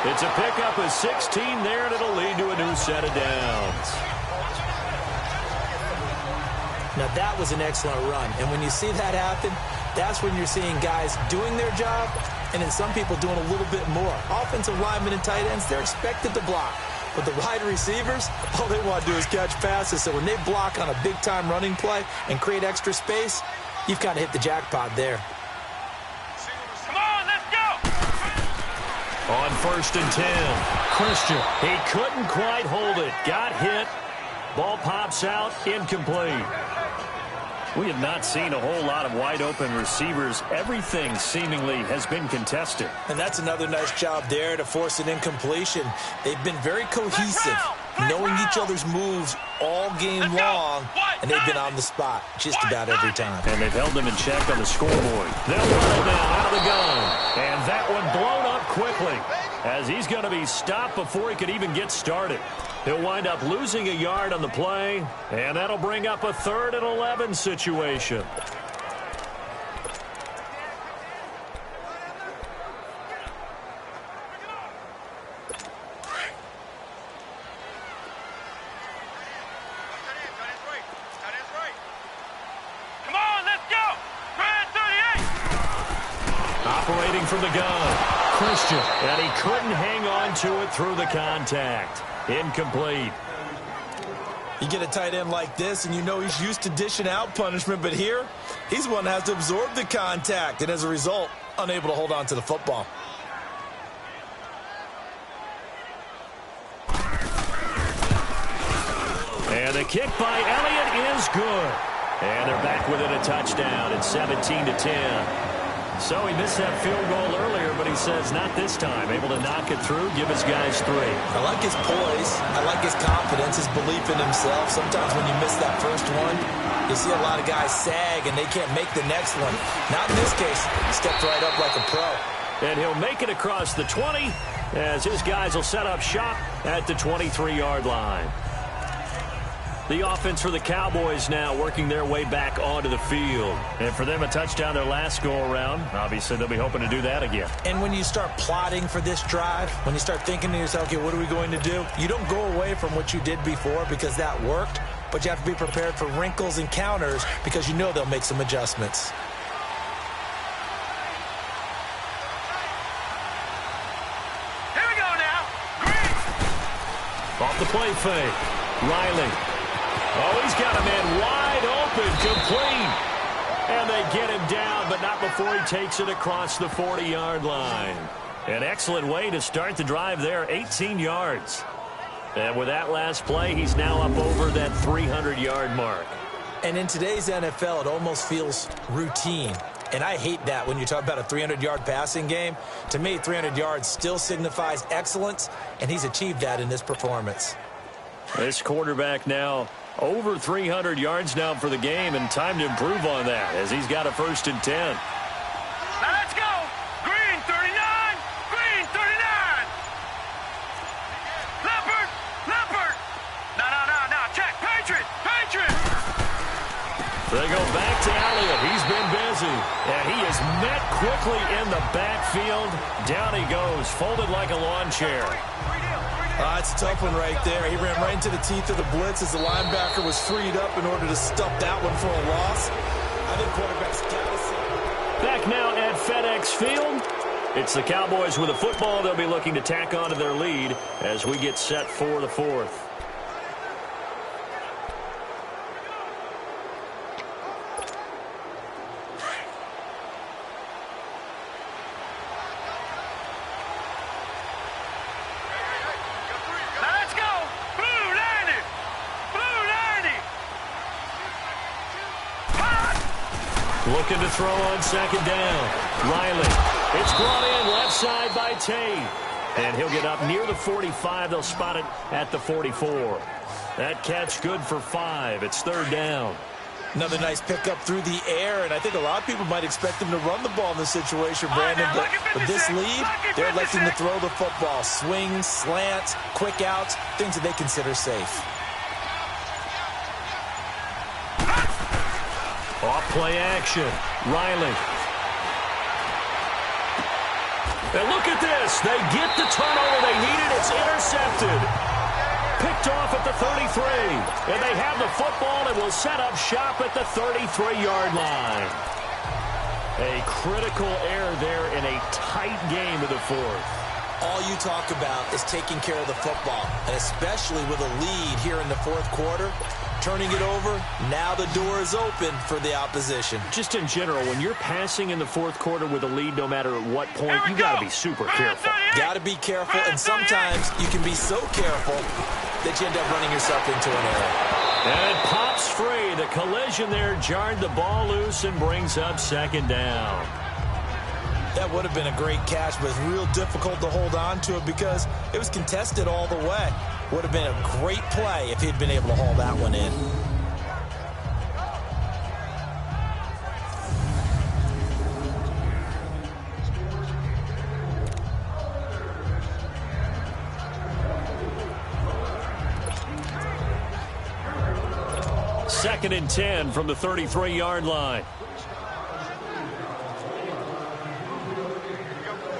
It's a pickup of 16 there, and it'll lead to a new set of downs. Now, that was an excellent run. And when you see that happen, that's when you're seeing guys doing their job and then some people doing a little bit more. Offensive linemen and tight ends, they're expected to block. But the wide receivers, all they want to do is catch passes. So when they block on a big-time running play and create extra space, you've kind of hit the jackpot there. Come on, let's go! On 1st and 10, Christian. He couldn't quite hold it. Got hit. Ball pops out, incomplete. We have not seen a whole lot of wide-open receivers. Everything seemingly has been contested. And that's another nice job there to force an incompletion. They've been very cohesive, knowing each other's moves all game long, and they've been on the spot just about every time. And they've held them in check on the scoreboard. They'll run it now out of the gun. And that one blown up quickly as he's going to be stopped before he could even get started. He'll wind up losing a yard on the play, and that'll bring up a 3rd and 11 situation. Come on, let's go! Red 38! Operating from the gun, Christian, and he couldn't hang on to it through the contact. Incomplete. You get a tight end like this, and you know he's used to dishing out punishment, but here, he's one that has to absorb the contact, and as a result, unable to hold on to the football. And the kick by Elliott is good. And they're back within a touchdown at 17-10. So he missed that field goal earlier, but he says not this time. Able to knock it through, give his guys 3. I like his poise. I like his confidence, his belief in himself. Sometimes when you miss that first one, you see a lot of guys sag and they can't make the next one. Not in this case. He stepped right up like a pro. And he'll make it across the 20 as his guys will set up shop at the 23-yard line. The offense for the Cowboys now working their way back onto the field. And for them, a touchdown their last go-around. Obviously, they'll be hoping to do that again. And when you start plotting for this drive, when you start thinking to yourself, okay, what are we going to do? You don't go away from what you did before because that worked, but you have to be prepared for wrinkles and counters because you know they'll make some adjustments. Here we go now! Green! Off the play fake. Riley. Oh, he's got a man wide open, complete. And they get him down, but not before he takes it across the 40-yard line. An excellent way to start the drive there, 18 yards. And with that last play, he's now up over that 300-yard mark. And in today's NFL, it almost feels routine. And I hate that when you talk about a 300-yard passing game. To me, 300 yards still signifies excellence, and he's achieved that in this performance. This quarterback now over 300 yards now for the game, and time to improve on that as he's got a 1st and 10. Now let's go. Green 39. Green 39. Leopard. Leopard. No. Check. Patriot. Patriot. They go back to Elliott. He's been busy. And he is met quickly in the backfield. Down he goes, folded like a lawn chair. It's a tough one right there. He ran right into the teeth of the blitz as the linebacker was freed up in order to stuff that one for a loss. I think quarterbacks got to see. Back now at FedEx Field. It's the Cowboys with a football. They'll be looking to tack on to their lead as we get set for the 4th. Looking to throw on 2nd down. Riley. It's brought in left side by Tate. And he'll get up near the 45. They'll spot it at the 44. That catch good for 5. It's 3rd down. Another nice pickup through the air, and I think a lot of people might expect him to run the ball in this situation, Brandon. But with this lead, they're electing to throw the football. Swings, slants, quick outs, things that they consider safe. Off play action. Riley. And look at this. They get the turnover they needed. It's intercepted. Picked off at the 33. And they have the football and will set up shop at the 33-yard line. A critical error there in a tight game of the 4th. All you talk about is taking care of the football, and especially with a lead here in the 4th quarter. Turning it over, now the door is open for the opposition. Just in general, when you're passing in the 4th quarter with a lead, no matter at what point, you got to be super careful. Got to be careful, and sometimes you can be so careful that you end up running yourself into an error. And it pops free. The collision there jarred the ball loose and brings up 2nd down. That would have been a great catch, but it's real difficult to hold on to it because it was contested all the way. Would have been a great play if he'd been able to haul that one in. Second and 10 from the 33-yard line.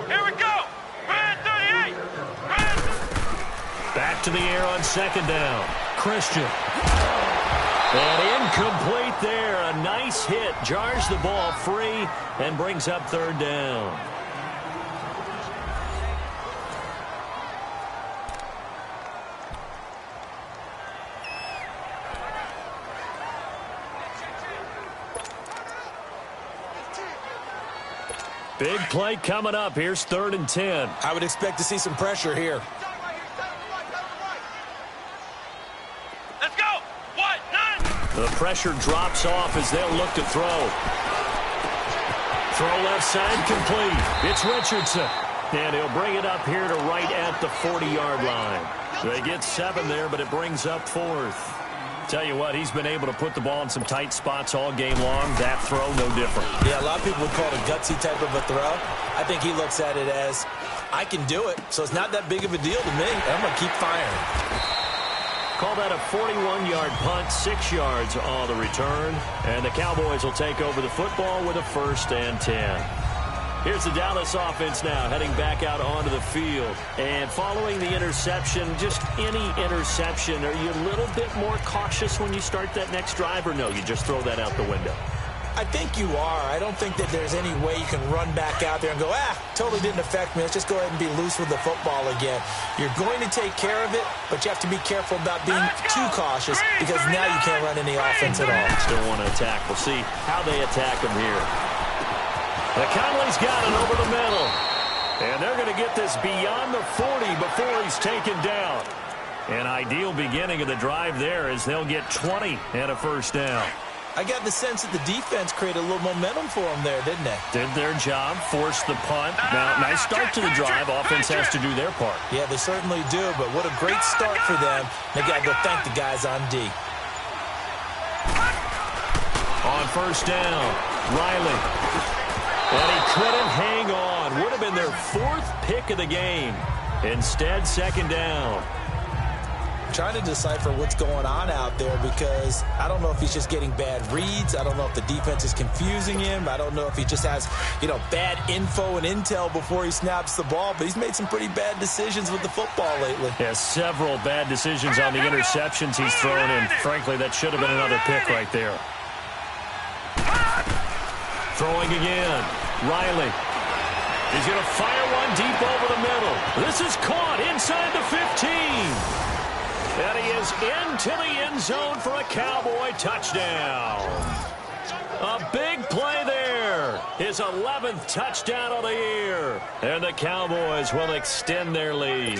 Here we go. Red 38. Back to the air on 2nd down. Christian. And incomplete there. A nice hit. Jars the ball free and brings up 3rd down. Big play coming up. Here's 3rd and 10. I would expect to see some pressure here. Let's go. What? None. The pressure drops off as they'll look to throw. Throw left side complete. It's Richardson. And he'll bring it up here to right at the 40-yard line. They get 7 there, but it brings up 4th. Tell you what, he's been able to put the ball in some tight spots all game long. That throw, no different. Yeah, a lot of people would call it a gutsy type of a throw. I think he looks at it as, I can do it, so it's not that big of a deal to me. I'm going to keep firing. Call that a 41-yard punt, 6 yards on the return. And the Cowboys will take over the football with a 1st and 10. Here's the Dallas offense now heading back out onto the field. And following the interception, just any interception, are you a little bit more cautious when you start that next drive, or no, you just throw that out the window? I think you are. I don't think that there's any way you can run back out there and go, totally didn't affect me. Let's just go ahead and be loose with the football again. You're going to take care of it, but you have to be careful about being too cautious because now you can't run any offense at all. Still want to attack. We'll see how they attack him here. The Conley's got it over the middle. And they're going to get this beyond the 40 before he's taken down. An ideal beginning of the drive there as they'll get 20 and a first down. I got the sense that the defense created a little momentum for them there, didn't they? Did their job, forced the punt. Now, nice start to the drive. Offense has to do their part. Yeah, they certainly do, but what a great start for them. They got to go thank the guys on D. On first down, Riley. And he couldn't hang on. Would have been their 4th pick of the game. Instead, second down. Trying to decipher what's going on out there because I don't know if he's just getting bad reads. I don't know if the defense is confusing him. I don't know if he just has, bad info and intel before he snaps the ball. But he's made some pretty bad decisions with the football lately. Yeah, several bad decisions on the interceptions he's thrown in. Frankly, that should have been another pick right there. Throwing again. Riley. He's going to fire one deep over the middle. This is caught inside the 15. And he is into the end zone for a Cowboy touchdown. A big play there. His 11th touchdown of the year. And the Cowboys will extend their lead.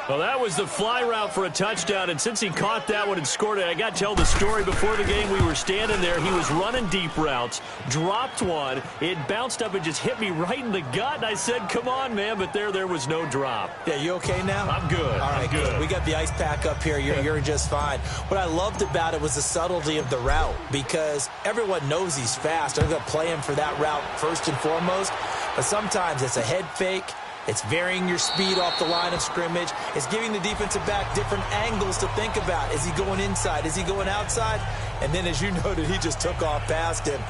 Well, that was the fly route for a touchdown, and since he caught that one and scored it, I got to tell the story. Before the game, we were standing there. He was running deep routes, dropped one. It bounced up and just hit me right in the gut, and I said, come on, man, but there was no drop. Yeah, you okay now? I'm good. All right, I'm good. We got the ice pack up here. You're just fine. What I loved about it was the subtlety of the route because everyone knows he's fast. They're going to play him for that route first and foremost, but sometimes it's a head fake. It's varying your speed off the line of scrimmage. It's giving the defensive back different angles to think about. Is he going inside? Is he going outside? And then, as you noted, he just took off past him.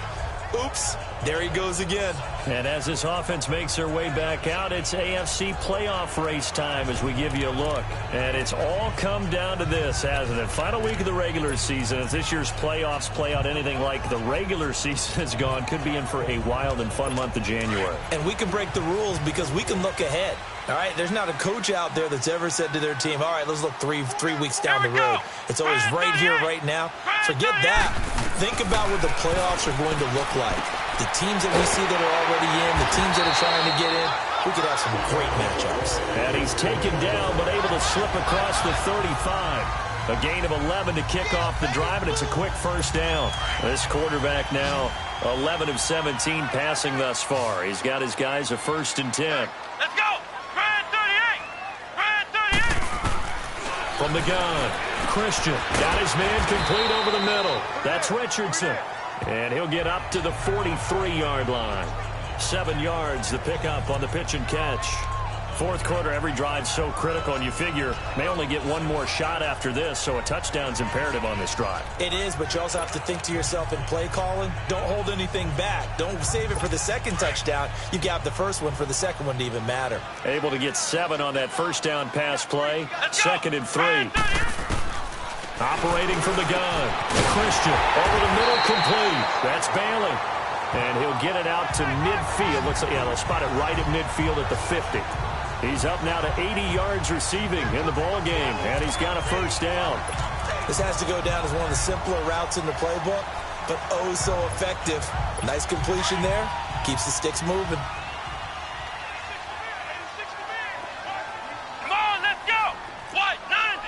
Oops, there he goes again. And as this offense makes their way back out, it's AFC playoff race time as we give you a look. And it's all come down to this, hasn't it? Final week of the regular season. As this year's playoffs play out anything like the regular season has gone, could be in for a wild and fun month of January. And we can break the rules because we can look ahead. All right, there's not a coach out there that's ever said to their team, all right, let's look three weeks down the road. It's always right here, right now. Forget that. Think about what the playoffs are going to look like. The teams that we see that are already in, the teams that are trying to get in, we could have some great matchups. And he's taken down, but able to slip across the 35. A gain of 11 to kick off the drive, and it's a quick first down. This quarterback now 11 of 17 passing thus far. He's got his guys a 1st and 10. Let's go! Red 38! Red 38! From the gun, Christian got his man complete over the middle. That's Richardson. And he'll get up to the 43-yard line. 7 yards, the pickup on the pitch and catch. 4th quarter, every drive so critical, and you figure may only get one more shot after this, so a touchdown's imperative on this drive. It is, but you also have to think to yourself in play calling, don't hold anything back. Don't save it for the second touchdown. You got the first one for the second one to even matter. Able to get 7 on that first down pass play. 2nd and 3. Operating from the gun. Christian over the middle, complete. That's Bailey. And he'll get it out to midfield. They'll spot it right at midfield at the 50. He's up now to 80 yards receiving in the ball game, and he's got a first down. This has to go down as one of the simpler routes in the playbook, but oh so effective. Nice completion there. Keeps the sticks moving. Come on, let's go! White 90!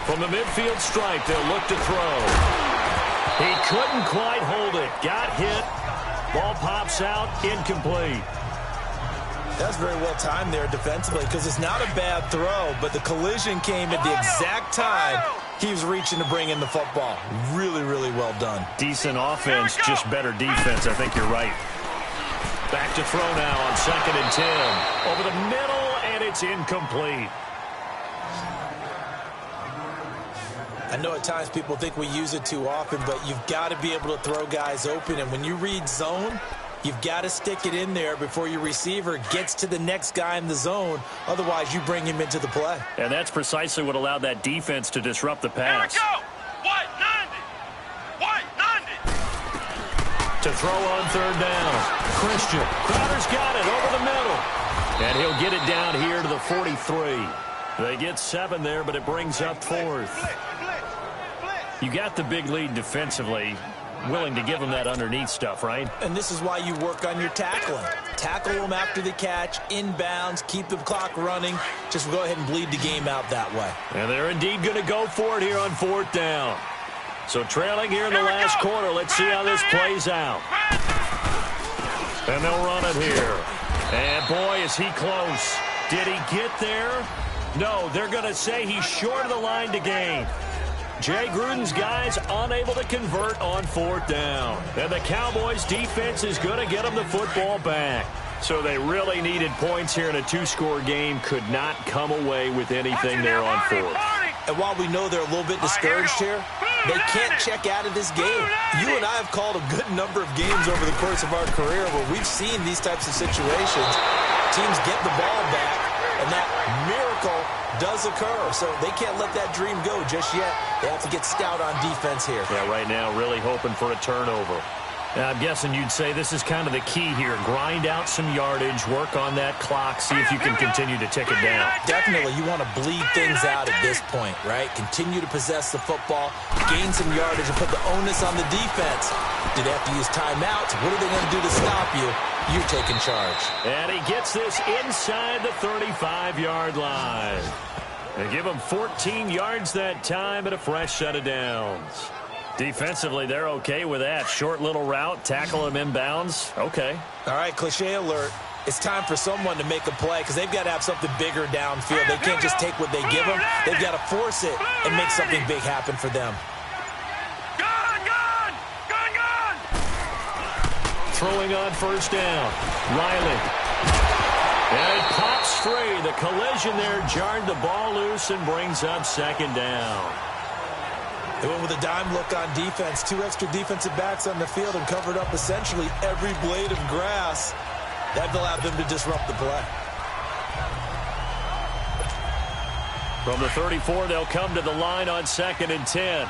From the midfield stripe, they'll look to throw. He couldn't quite hold it. Got hit. Ball pops out. Incomplete. That's very well timed there defensively because it's not a bad throw, but the collision came at the exact time he was reaching to bring in the football. Really, really well done. Decent offense, just better defense. I think you're right. Back to throw now on 2nd and 10. Over the middle, and it's incomplete. I know at times people think we use it too often, but you've got to be able to throw guys open. And when you read zone, you've got to stick it in there before your receiver gets to the next guy in the zone. Otherwise, you bring him into the play. And that's precisely what allowed that defense to disrupt the pass. Here we go! White 90! White 90! throw on third down. Christian. Crowder's got it over the middle. And he'll get it down here to the 43. They get 7 there, but it brings up 4th. You got the big lead defensively. Willing to give them that underneath stuff, right? And this is why you work on your tackling. Tackle them after the catch, inbounds, keep the clock running. Just go ahead and bleed the game out that way. And they're indeed going to go for it here on 4th down. So trailing here in the last quarter. Let's see how this plays out. And they'll run it here. And boy, is he close. Did he get there? No, they're going to say he's short of the line to gain. Jay Gruden's guys unable to convert on 4th down. And the Cowboys defense is going to get them the football back. So they really needed points here in a 2-score game. Could not come away with anything there on 4th. And while we know they're a little bit discouraged here, they can't check out of this game. You and I have called a good number of games over the course of our career where we've seen these types of situations. Teams get the ball back, and that miracle does occur. So they can't let that dream go just yet. They have to get stout on defense here. Yeah, right now really hoping for a turnover. Now, I'm guessing you'd say this is kind of the key here. Grind out some yardage, work on that clock, see if you can continue to tick it down. Definitely, you want to bleed things out at this point, right? Continue to possess the football, gain some yardage, and put the onus on the defense. Do they have to use timeouts? What are they going to do to stop you? You're taking charge. And he gets this inside the 35-yard line. They give him 14 yards that time and a fresh set of downs. Defensively, they're okay with that. Short little route, tackle him inbounds. Okay. All right, cliche alert. It's time for someone to make a play because they've got to have something bigger downfield. They can't just take what they give them. They've got to force it and make something big happen for them. Throwing on 1st down. Riley. And it pops free. The collision there jarred the ball loose and brings up 2nd down. They went with a dime look on defense. 2 extra defensive backs on the field and covered up essentially every blade of grass. That allowed them to disrupt the play. From the 34, they'll come to the line on 2nd and 10.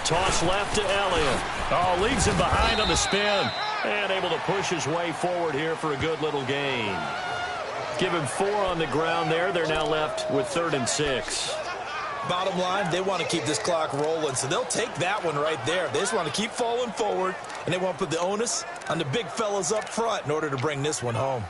Toss left to Elliott. Oh, leaves him behind on the spin. And able to push his way forward here for a good little gain. Give him 4 on the ground there. They're now left with 3rd and 6. Bottom line, they want to keep this clock rolling, so they'll take that one right there. They just want to keep falling forward, and they want to put the onus on the big fellas up front in order to bring this one home.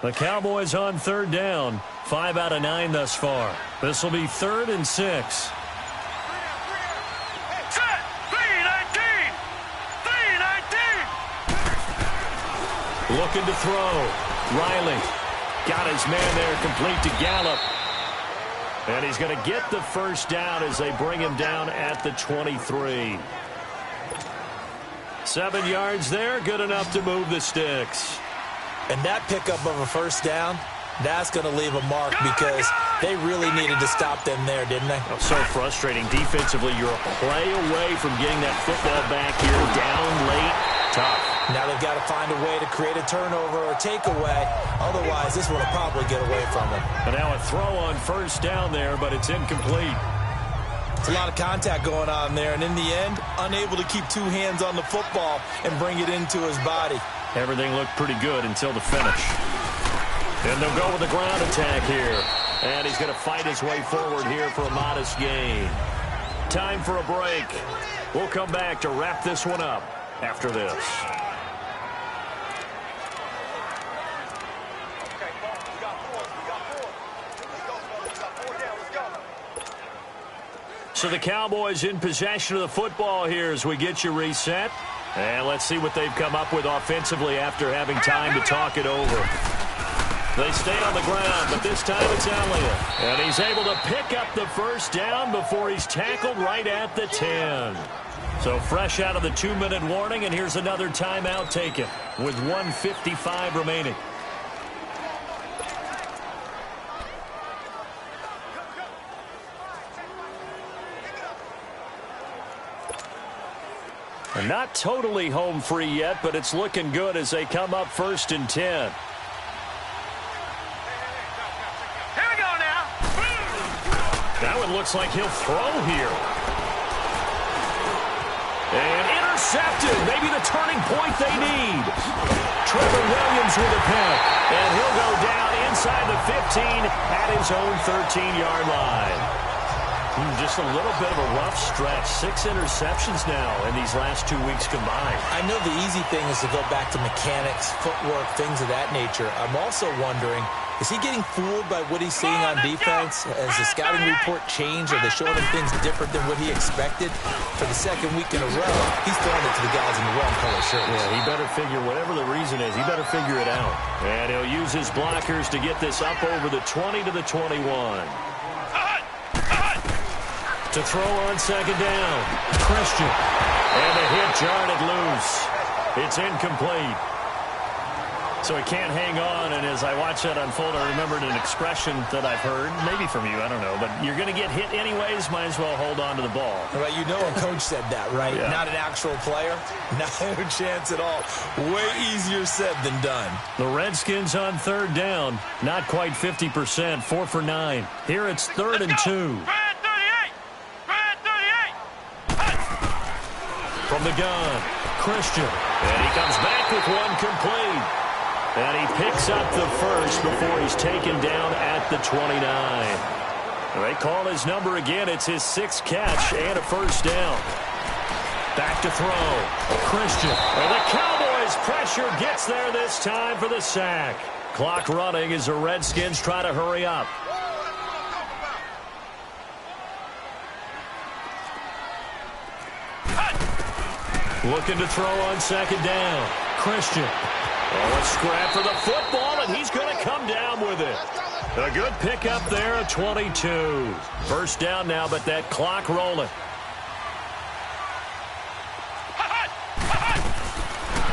The Cowboys on 3rd down. 5 out of 9 thus far. This will be 3rd and 6. Looking to throw. Riley got his man there, complete to Gallup. And he's going to get the 1st down as they bring him down at the 23. 7 yards there, good enough to move the sticks. And that pickup of a 1st down, that's going to leave a mark because they really needed to stop them there, didn't they? Oh, so frustrating. Defensively, you're a play away from getting that football back here. Down late, tough. Now they've got to find a way to create a turnover or takeaway. Otherwise, this one will probably get away from them. And now a throw on 1st down there, but it's incomplete. It's a lot of contact going on there, and in the end, unable to keep 2 hands on the football and bring it into his body. Everything looked pretty good until the finish. And they'll go with the ground attack here. And he's going to fight his way forward here for a modest gain. Time for a break. We'll come back to wrap this one up after this. So the Cowboys in possession of the football here as we get you reset. And let's see what they've come up with offensively after having time to talk it over. They stay on the ground, but this time it's Elliott. And he's able to pick up the 1st down before he's tackled right at the 10. So fresh out of the 2-minute warning, and here's another timeout taken with 1:55 remaining. And not totally home free yet, but it's looking good as they come up 1st and 10. Here we go now. That one looks like he'll throw here. And intercepted. Maybe the turning point they need. Trevor Williams with a pick. And he'll go down inside the 15 at his own 13-yard line. Just a little bit of a rough stretch. 6 interceptions now in these last 2 weeks combined. I know the easy thing is to go back to mechanics, footwork, things of that nature. I'm also wondering, is he getting fooled by what he's seeing on defense? Has the scouting report changed? Are they showing him things different than what he expected? For the second week in a row, he's throwing it to the guys in the wrong color shirts. Yeah, he better figure, whatever the reason is, he better figure it out. And he'll use his blockers to get this up over the 20 to the 21. To throw on 2nd down. Christian. And a hit jarred loose. It's incomplete. So he can't hang on, and as I watch that unfold, I remembered an expression that I've heard, maybe from you, I don't know, but you're going to get hit anyways, might as well hold on to the ball. Right, you know a coach said that, right? Yeah. Not an actual player. No chance at all. Way easier said than done. The Redskins on 3rd down. Not quite 50%, 4 for 9. Here it's 3rd and 2. From the gun, Christian. And he comes back with one complete. And he picks up the first before he's taken down at the 29. They call his number again. It's his 6th catch and a 1st down. Back to throw. Christian. And the Cowboys pressure gets there this time for the sack. Clock running as the Redskins try to hurry up. Looking to throw on 2nd down. Christian. Oh, a scrap for the football, and he's going to come down with it. A good pickup there at 22. 1st down now, but that clock rolling.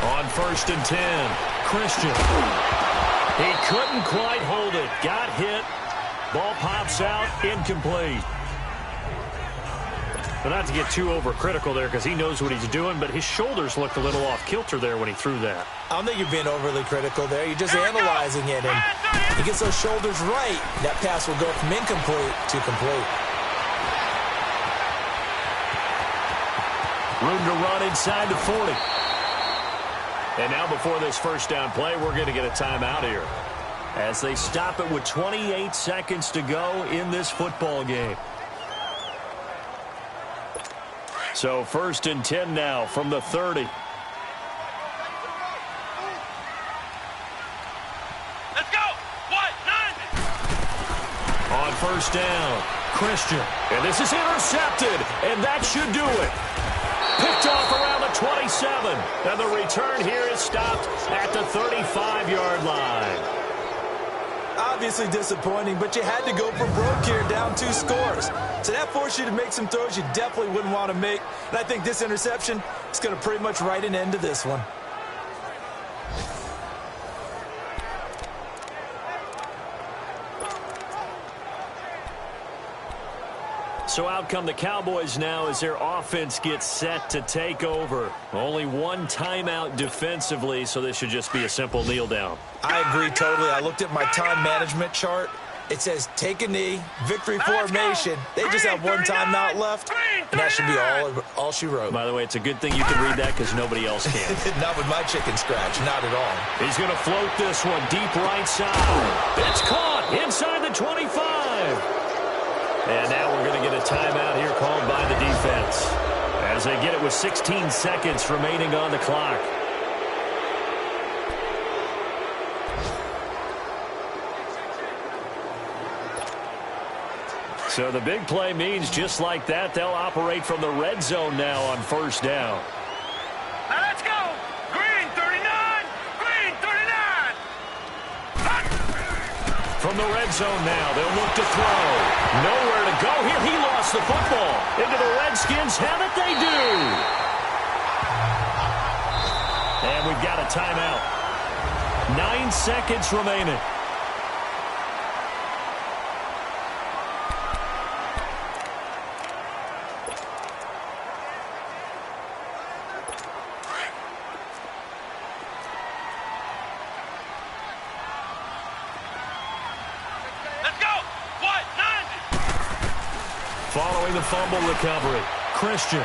On 1st and 10, Christian. He couldn't quite hold it. Got hit. Ball pops out, incomplete. But not to get too overcritical there because he knows what he's doing, but his shoulders looked a little off kilter there when he threw that. I don't think you're being overly critical there. You're just analyzing it, and he gets those shoulders right. That pass will go from incomplete to complete. Room to run inside the 40. And now before this 1st down play, we're going to get a timeout here as they stop it with 28 seconds to go in this football game. So 1st and 10 now from the 30. Let's go. What? 90. On 1st down, Christian. And this is intercepted, and that should do it. Picked off around the 27. And the return here is stopped at the 35-yard line. Obviously disappointing, but you had to go for broke here, down 2 scores. So that forced you to make some throws you definitely wouldn't want to make. And I think this interception is going to pretty much write an end to this one. So out come the Cowboys now as their offense gets set to take over. Only one timeout defensively, so this should just be a simple kneel down. I agree totally. I looked at my time management chart. It says take a knee, victory formation. They just have one timeout left, and that should be all she wrote. By the way, it's a good thing you can read that because nobody else can. Not with my chicken scratch, not at all. He's going to float this one deep right side. It's caught inside the 25. And now we're going to get a timeout here called by the defense as they get it with 16 seconds remaining on the clock. So the big play means just like that, they'll operate from the red zone now on 1st down. Now let's go. Green 39. Green 39. From the red zone now, they'll look to throw. Nowhere to go here. He lost the football. Into the Redskins. Have it they do. And we've got a timeout. 9 seconds remaining. Following the fumble recovery, Christian.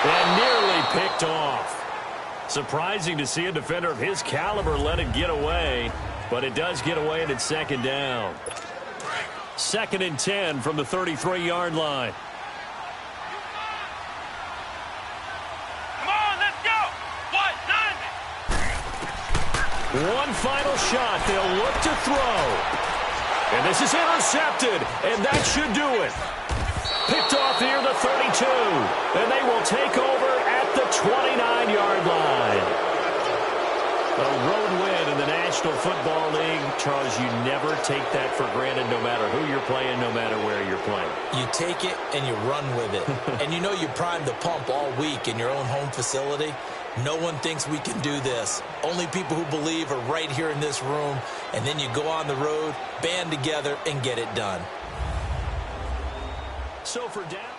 And nearly picked off. Surprising to see a defender of his caliber let it get away, but it does get away and it's second down. 2nd and 10 from the 33-yard line. Come on, let's go. What? 90. One final shot. They'll look to throw. And this is intercepted, and that should do it. Picked off near the 32, and they will take over at the 29-yard line. A road win in the National Football League. Charles, you never take that for granted no matter who you're playing, no matter where you're playing. You take it and you run with it. And you know you primed the pump all week in your own home facility. No one thinks we can do this. Only people who believe are right here in this room. And then you go on the road, band together, and get it done. So for down.